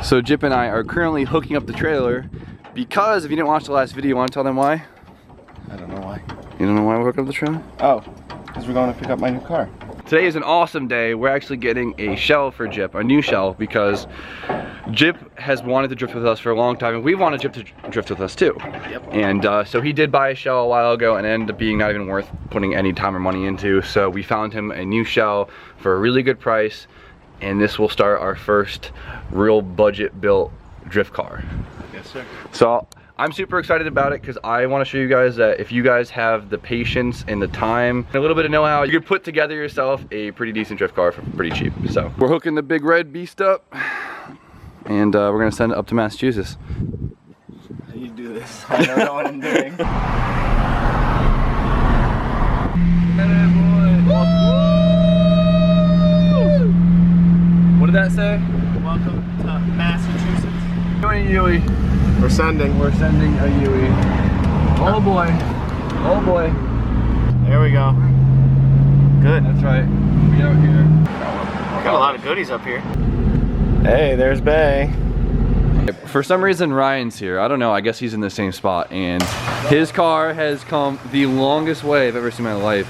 So Jip and I are currently hooking up the trailer because if you didn't watch the last video, you want to tell them why? I don't know why. You don't know why we're hooking up the trailer? Oh, because we're going to pick up my new car. Today is an awesome day. We're actually getting a shell for Jip, a new shell, because Jip has wanted to drift with us for a long time, and we wanted Jip to drift with us too. Yep. And so he did buy a shell a while ago, and it ended up being not even worth putting any time or money into. So we found him a new shell for a really good price, and this will start our first real budget-built drift car. Yes, sir. So I'm super excited about it because I want to show you guys that if you guys have the patience and the time and a little bit of know-how, you could put together yourself a pretty decent drift car for pretty cheap. So we're hooking the big red beast up, and we're gonna send it up to Massachusetts. How do you do this? I don't know what I'm doing. What did that say? Welcome to Massachusetts. Doing a Yui. We're sending a Yui. Oh boy. Oh boy. There we go. Good. That's right. We out here. Got a lot of goodies up here. Hey, there's Bay. For some reason Ryan's here. I don't know, I guess he's in the same spot, and his car has come the longest way I've ever seen in my life.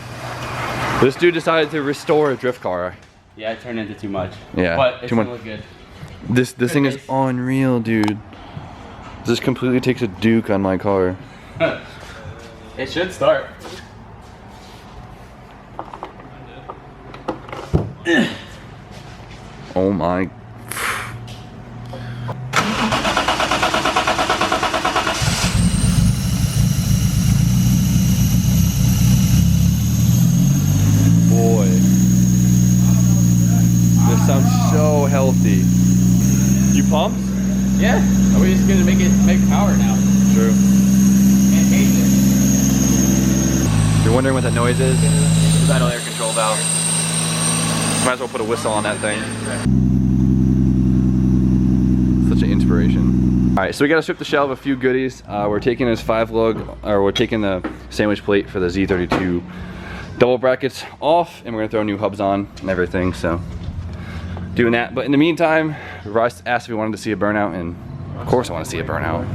This dude decided to restore a drift car. Yeah, it turned into too much. Yeah, but it's too much. gonna look good. This thing is unreal, dude. This completely takes a Duke on my car. It should start. Oh my. Boy. This sounds so healthy. You pumped? Yeah. Are we just gonna make power now? True. And hate it. You're wondering what that noise is? It's that air control valve. Might as well put a whistle on that thing. Such an inspiration. All right, so we gotta strip the shell of a few goodies. We're taking this 5-lug, or we're taking the sandwich plate for the Z32 double brackets off, and we're gonna throw new hubs on and everything, so doing that. But in the meantime, Russ asked if we wanted to see a burnout, and of course I want to see a burnout.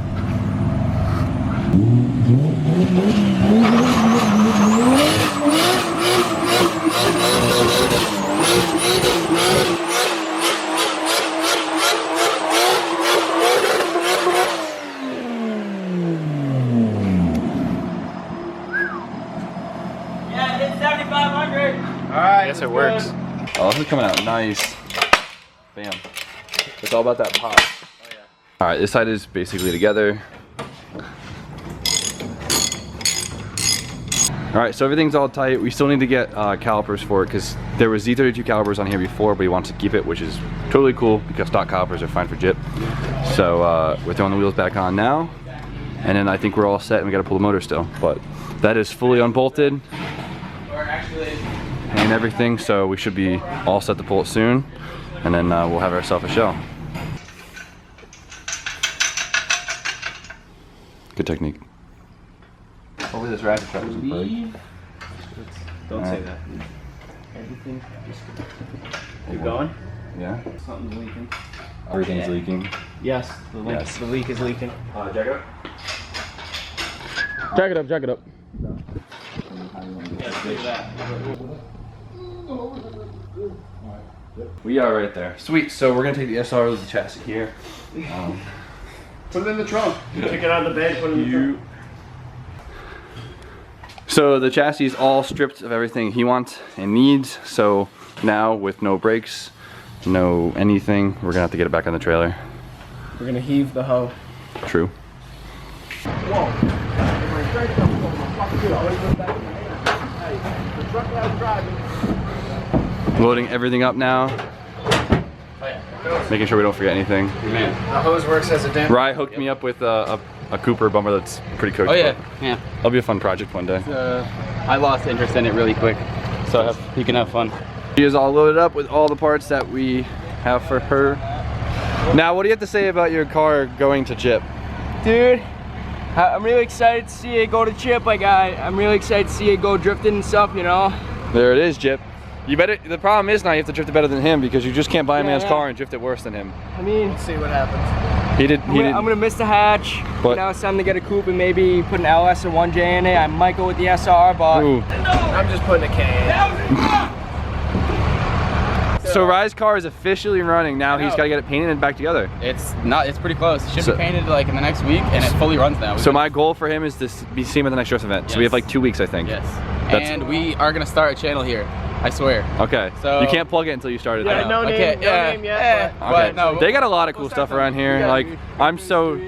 Yeah, hit 7,500. All right. I guess it works. Oh, this is coming out nice. Bam. It's all about that pop. Oh, yeah. All right, this side is basically together. All right, so everything's all tight. We still need to get calipers for it because there was Z32 calipers on here before, but he wants to keep it, which is totally cool because stock calipers are fine for Jip. So we're throwing the wheels back on now, and then I think we're all set, and we got to pull the motor still. But that is fully unbolted and everything, so we should be all set to pull it soon, and then we'll have ourselves a shell. Good technique. Hopefully this ratchet strap doesn't break. Don't say that. Everything just keep going. Yeah? Something's leaking. Everything's leaking. Yes, the leak, Yes. the leak is leaking. Jack it up. Jack it up, jack it up. We are right there. Sweet, so we're gonna take the SR with the chassis here. Put it in the trunk. Pick it out of the bed, put it in the trunk. So the chassis is all stripped of everything he wants and needs, so now with no brakes, no anything, we're gonna have to get it back on the trailer. We're gonna heave the hoe. True. Loading everything up now. Making sure we don't forget anything. Man. The hose works as a damper. Rye hooked me up with a Cooper bumper that's pretty cooked. Oh yeah, yeah. That'll be a fun project one day. I lost interest in it really quick, so you can have fun. She is all loaded up with all the parts that we have for her. Now, what do you have to say about your car going to Jip? Dude, I'm really excited to see it go to Chip. I'm really excited to see it go drifting and stuff, you know. There it is, Jip. You better. The problem is now you have to drift it better than him because you just can't buy a man's yeah. car and drift it worse than him. I mean, We'll see what happens. He did. I'm gonna miss the hatch. But- Now it's time to get a coupe and maybe put an LS or 1J in it. I might go with the SR, but Ooh. I'm just putting a K in. So Rye's car is officially running now. He's got to get it painted and back together. It's pretty close. It should So- be painted like in the next week, and it fully runs now. So my goal for him is to be seen at the next dress event. So we have like 2 weeks, I think. Yes. That's- And we are gonna start a channel here. I swear. Okay. So- you can't plug it until you start it. Yeah, though. no Okay, name, yeah, no name yet. yeah. But Okay. But no, They got a lot of cool stuff around here. Yeah, Like dude. I'm so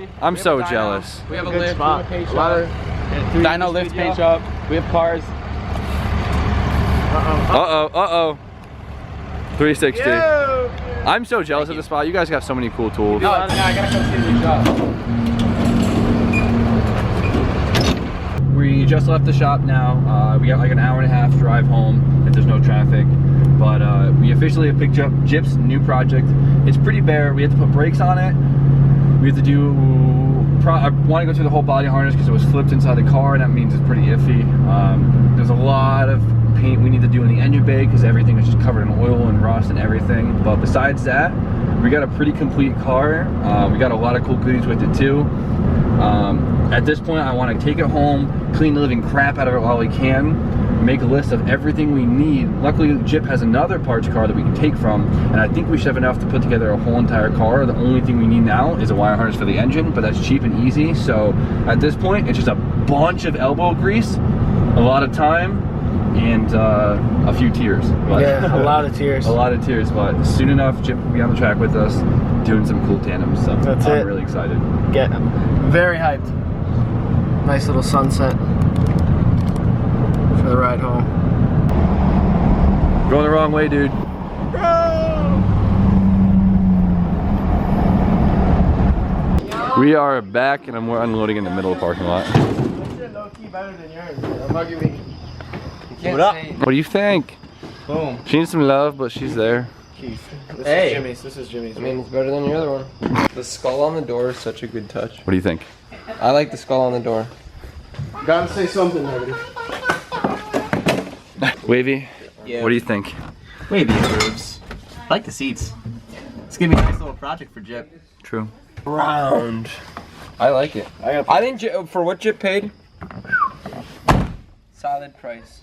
jealous. We have a good lift, spot. paint A lot shop. of Dyno lift paint shop. We have cars. Uh-oh. 360. Yo! I'm so jealous of the spot. You guys got so many cool tools. No, I gotta come see the new shop. We just left the shop now. We got like an hour and a half drive home if there's no traffic. But we officially have picked up Jip's new project. It's pretty bare. We have to put brakes on it. We have to do, I want to go through the whole body harness because it was flipped inside the car, and that means it's pretty iffy. There's a lot of paint we need to do in the engine bay because everything is just covered in oil and rust and everything. But besides that, we got a pretty complete car. We got a lot of cool goodies with it too. At this point, I want to take it home, clean the living crap out of it while we can, make a list of everything we need. Luckily, Jip has another parts car that we can take from, and I think we should have enough to put together a whole entire car. The only thing we need now is a wire harness for the engine, but that's cheap and easy. So at this point, it's just a bunch of elbow grease, a lot of time, and a few tears. But Yeah, a lot of tears. a lot of tears, but soon enough, Jip will be on the track with us, doing some cool tandems. So That's I'm it. really excited. Get very hyped. Nice little sunset for the ride home. Going the wrong way, dude. We are back, and we're unloading in the middle of the parking lot. Low-key better than yours. I'm not giving. what up? What do you think? Boom. She needs some love, but she's there. Keith. This Hey. is Jimmy's. This is Jimmy's. I mean, it's better than your other one. The skull on the door is such a good touch. What do you think? I like the skull on the door. Gotta say something negative. Wavy, Yeah. what do you think? Wavy approves. I like the seats. It's gonna be a nice little project for Jip. True. Round. I like it. I I think for what Jip paid, solid price.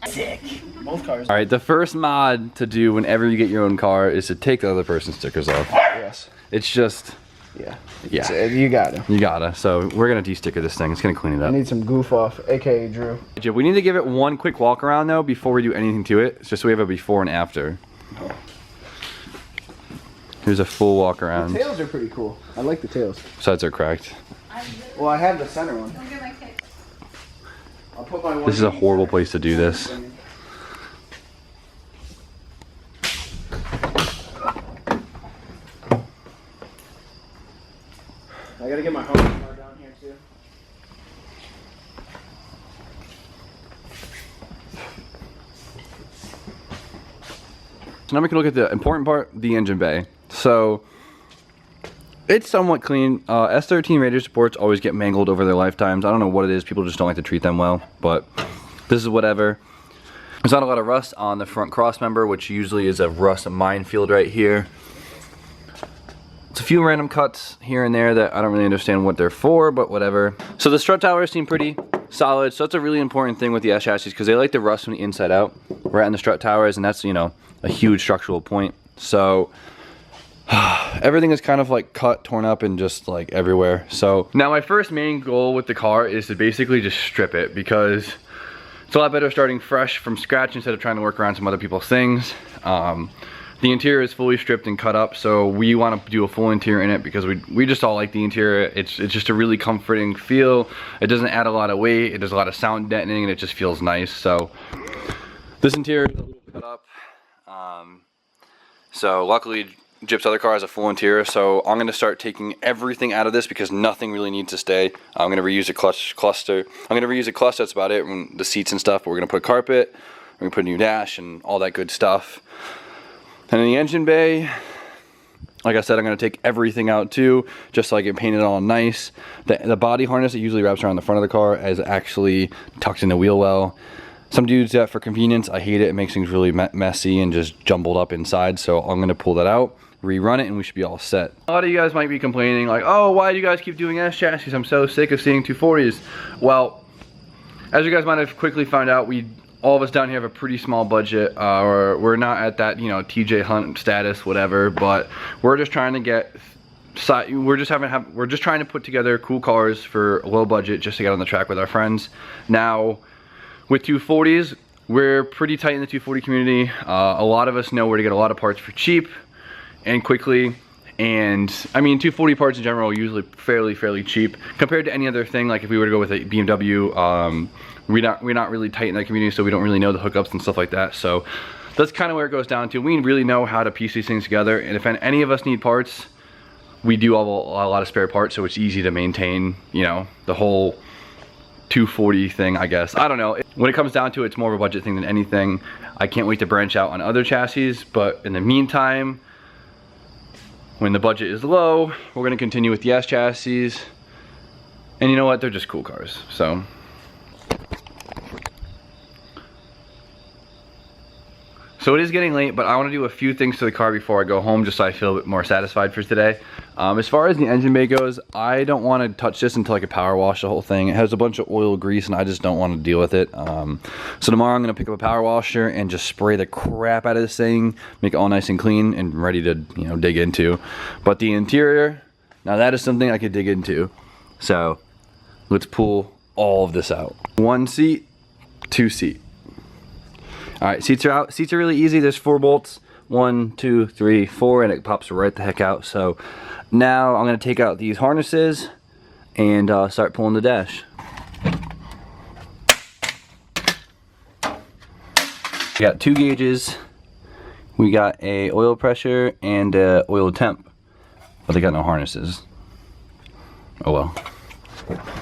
both cars. All right, the first mod to do whenever you get your own car is to take the other person's stickers off. Yes. It's just, Yeah. yeah, You got it. you gotta. So we're gonna de-sticker this thing. It's gonna clean it I up. need some goof off, aka Drew. Jip, we need to give it one quick walk around though before we do anything to it. It's just so we have a before and after. Here's a full walk around. Tails are pretty cool. I like the tails. Sides are cracked. Well, I have the center one. I'll put my one. This is a horrible place to do this. I gotta get my home car down here too. So now we can look at the important part, the engine bay. So it's somewhat clean. S13 radiator supports always get mangled over their lifetimes. I don't know what it is. People just don't like to treat them well, but this is whatever. There's not a lot of rust on the front cross member, which usually is a rust minefield right here. It's a few random cuts here and there that I don't really understand what they're for, but whatever. So the strut towers seem pretty solid. So that's a really important thing with the S chassis because they like to rust from the inside out, right on the strut towers, and that's, you know, a huge structural point. So everything is kind of like cut, torn up, and just like everywhere. So now my first main goal with the car is to basically just strip it because it's a lot better starting fresh from scratch instead of trying to work around some other people's things. The interior is fully stripped and cut up, so we want to do a full interior in it because we just all like the interior. It's just a really comforting feel. It doesn't add a lot of weight. It does a lot of sound deadening, and it just feels nice. So this interior is a little cut up. So luckily Jip's other car has a full interior, so I'm going to start taking everything out of this because nothing really needs to stay. I'm going to reuse a cluster. I'm going to reuse a cluster, that's about it, and the seats and stuff, but we're going to put carpet, we're going to put a new dash and all that good stuff. And in the engine bay, like I said, I'm going to take everything out too, just so I can paint it all nice. The body harness that usually wraps around the front of the car is actually tucked in the wheel well. Some dudes that for convenience, I hate it. It makes things really messy and just jumbled up inside. So I'm gonna pull that out, rerun it, and we should be all set. A lot of you guys might be complaining like, oh, why do you guys keep doing S chassis? I'm so sick of seeing 240s. Well, as you guys might have quickly found out, all of us down here have a pretty small budget. We're not at that, you know, TJ Hunt status, whatever, but we're just trying to get, we're just trying to put together cool cars for a low budget just to get on the track with our friends. Now, with 240s, we're pretty tight in the 240 community. A lot of us know where to get a lot of parts for cheap and quickly. And I mean, 240 parts in general are usually fairly cheap compared to any other thing. Like if we were to go with a BMW, we're not really tight in that community, so we don't really know the hookups and stuff like that. So that's kind of where it goes down to. We really know how to piece these things together. And if any of us need parts, we do have a lot of spare parts, so it's easy to maintain, you know, the whole 240 thing, I guess. I don't know. When it comes down to it, it's more of a budget thing than anything. I can't wait to branch out on other chassis, but in the meantime, when the budget is low, we're gonna continue with the S chassis. And you know what? They're just cool cars, so. So it is getting late, but I want to do a few things to the car before I go home, just so I feel a bit more satisfied for today. As far as the engine bay goes, I don't want to touch this until I can power wash the whole thing. It has a bunch of oil, grease, and I just don't want to deal with it. So tomorrow I'm going to pick up a power washer and just spray the crap out of this thing, make it all nice and clean and ready to, you know, dig into. But the interior, now that is something I could dig into. So let's pull all of this out. 1 seat, 2 seat. All right, seats are out. Seats are really easy. There's 4 bolts, 1, 2, 3, 4, and it pops right the heck out. So now I'm gonna take out these harnesses and start pulling the dash. We got 2 gauges. We got a oil pressure and a oil temp, but they got no harnesses. Oh well.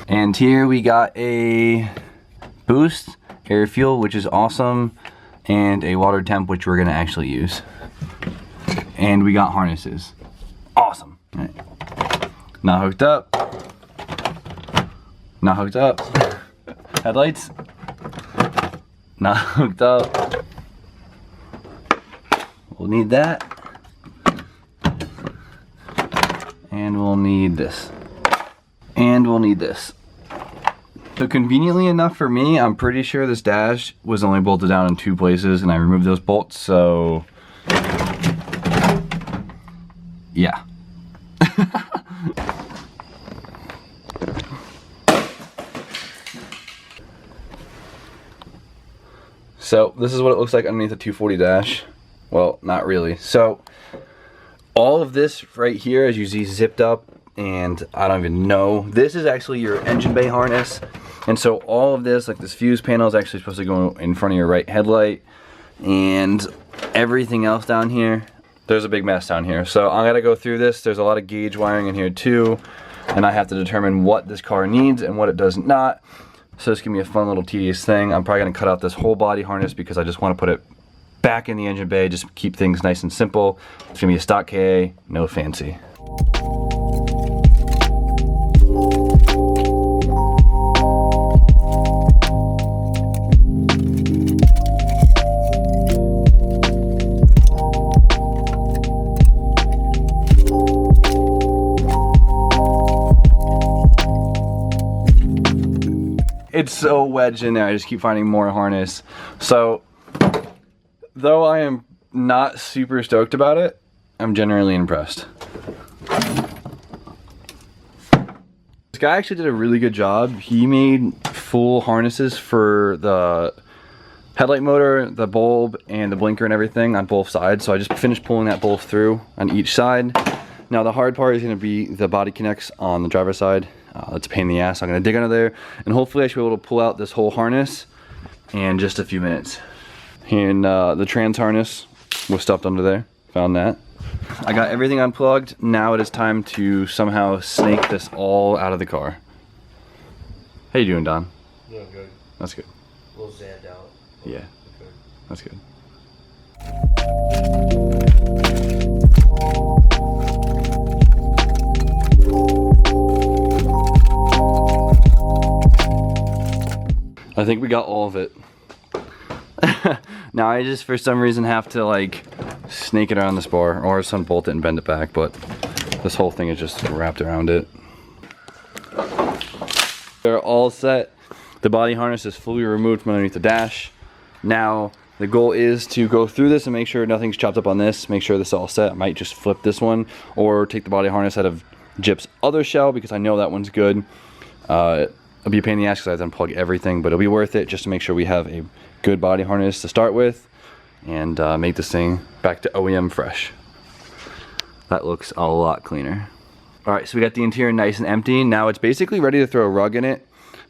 And here we got a boost, air fuel, which is awesome, and a water temp, which we're gonna actually use. And we got harnesses. Awesome. All right. Not hooked up. Not hooked up. Headlights. Not hooked up. We'll need that. And we'll need this. And we'll need this. So conveniently enough for me, I'm pretty sure this dash was only bolted down in 2 places and I removed those bolts, so yeah. So this is what it looks like underneath the 240 dash. Well, not really. So all of this right here, as you see, zipped up, and I don't even know. This is actually your engine bay harness. And so all of this, like this fuse panel, is actually supposed to go in front of your right headlight. And everything else down here, there's a big mess down here. So I'm gonna go through this. There's a lot of gauge wiring in here too. And I have to determine what this car needs and what it does not. So it's gonna be a fun little tedious thing. I'm probably gonna cut out this whole body harness because I just wanna put it back in the engine bay, just keep things nice and simple. It's gonna be a stock KA, no fancy. It's so wedged in there, I just keep finding more harness. So, though I am not super stoked about it, I'm generally impressed. This guy actually did a really good job. He made full harnesses for the headlight motor, the bulb, and the blinker and everything on both sides. So I just finished pulling that both through on each side. Now the hard part is going to be the body connects on the driver's side. That's a pain in the ass. I'm going to dig under there, and hopefully I should be able to pull out this whole harness in just a few minutes. And the trans harness was stuffed under there. Found that. I got everything unplugged. Now it is time to somehow snake this all out of the car. How you doing, Don? Yeah, good. That's good. A little zanned out. Yeah, Okay. that's good. I think we got all of it. Now I just for some reason have to like snake it around this bar or just unbolt it and bend it back, but this whole thing is just wrapped around it. They're all set. The body harness is fully removed from underneath the dash. Now the goal is to go through this and make sure nothing's chopped up on this, make sure this is all set. I might just flip this one or take the body harness out of Jip's other shell because I know that one's good. It'll be a pain in the ass because I have to unplug everything, but it'll be worth it just to make sure we have a good body harness to start with and make this thing back to OEM fresh. That looks a lot cleaner. All right, so we got the interior nice and empty. Now it's basically ready to throw a rug in it.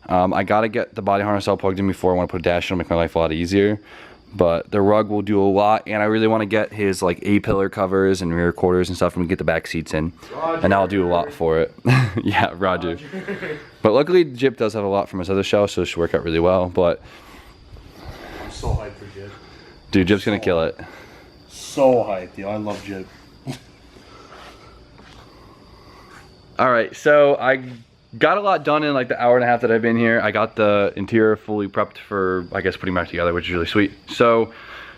I gotta get the body harness all plugged in before I want to put a dash in, it'll make my life a lot easier. But the rug will do a lot, and I really want to get his like A-pillar covers and rear quarters and stuff, and we get the back seats in, Roger. And that'll do a lot for it. Yeah, Roger. But luckily, Jip does have a lot from his other shell, so it should work out really well. But I'm so hyped for Jip. Dude, Jip's gonna kill it. So hyped, yo. I love Jip. All right, so I got a lot done in like the hour and a half that I've been here. I got the interior fully prepped for, I guess, putting back together, which is really sweet. So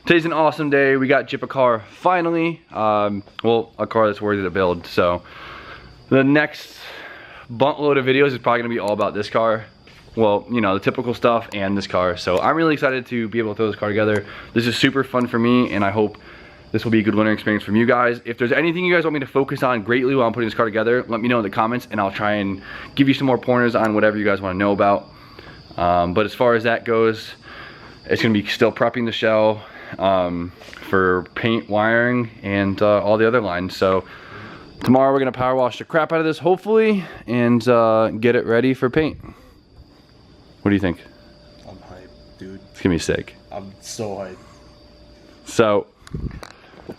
today's an awesome day. We got Jip a car finally. Well, a car that's worthy to build. So the next buttload of videos is probably gonna be all about this car. Well, you know, the typical stuff and this car. So I'm really excited to be able to throw this car together. This is super fun for me, and I hope this will be a good learning experience from you guys. If there's anything you guys want me to focus on greatly while I'm putting this car together, let me know in the comments and I'll try and give you some more pointers on whatever you guys want to know about. But as far as that goes, it's gonna be still prepping the shell for paint, wiring, and all the other lines. So tomorrow we're gonna power wash the crap out of this, hopefully, and get it ready for paint. What do you think? I'm hyped, dude. It's gonna be sick. I'm so hyped. So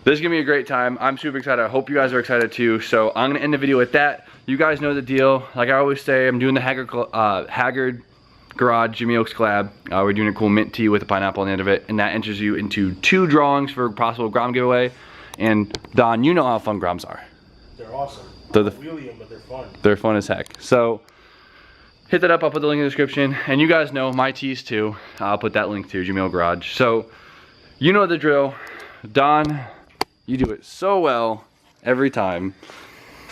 this is gonna be a great time. I'm super excited. I hope you guys are excited too. So I'm gonna end the video with that. You guys know the deal. Like I always say, I'm doing the Haggard Garage Jimmy Oaks collab. We're doing a cool mint tea with a pineapple on the end of it, and that enters you into 2 drawings for a possible Grom giveaway. And Don, you know how fun Groms are. They're awesome. They're wheelie them, but they're fun. They're fun as heck. So hit that up. I'll put the link in the description. And you guys know my teas too. I'll put that link to Jimmy Oaks Garage. So you know the drill. Don, you do it so well every time.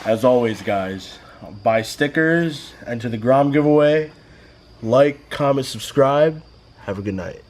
As always, guys, buy stickers, enter the Grom giveaway, like, comment, subscribe. Have a good night.